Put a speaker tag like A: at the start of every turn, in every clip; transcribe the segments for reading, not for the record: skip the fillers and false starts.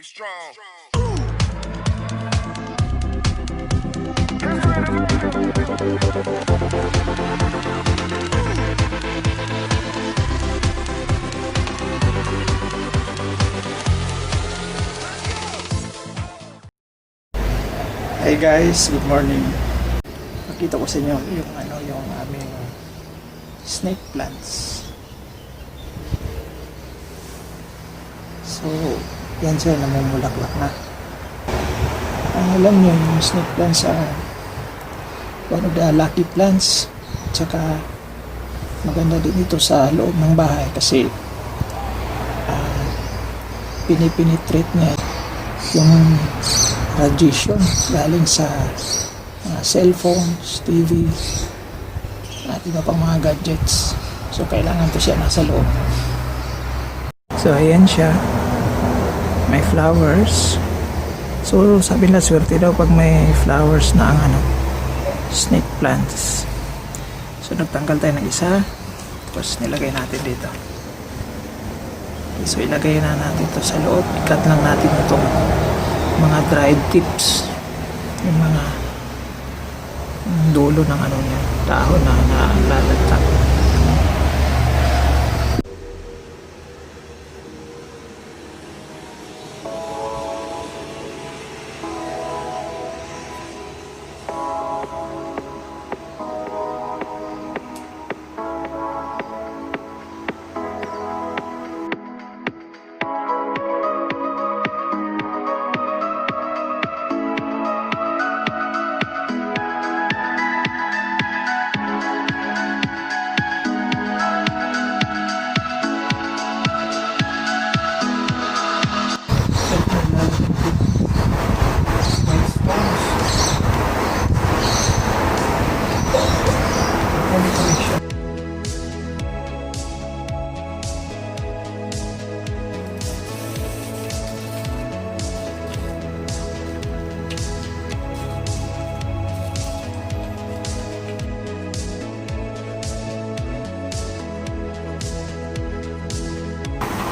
A: strong.
B: Hey guys, good morning. Makita ko sa inyo yung aming snake plants. So, yan siya, namumulaklak na. Alam niyo, yung snake plants are one of the lucky plants. Tsaka maganda din ito sa loob ng bahay kasi pinipenetrate niya yung radiation galing sa cellphones, TV at iba pang mga gadgets. So kailangan to siya nasa loob. So ayan siya, may flowers. So sabi nila swerte daw pag may flowers na ang snake plants. So nagtanggal tayo ng isa, tapos nilagay natin dito. So ilagay na natin to sa loob. Ikat lang natin itong mga dried tips, yung mga dulo ng niya, dahon na nalalagtak.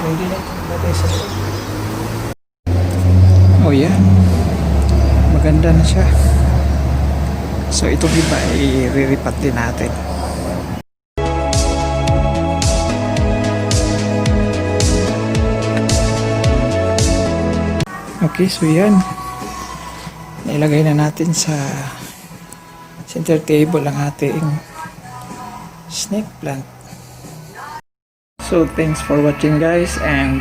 B: Pwede na itong lagay sa loob. Oh yan, maganda na siya. So itong iba i-riripat din natin. Okay, so yan, nailagay na natin sa center table ang ating snake plant. So thanks for watching guys, and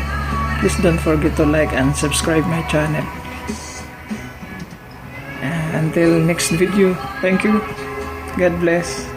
B: please don't forget to like and subscribe my channel. And until next video, thank you, God bless.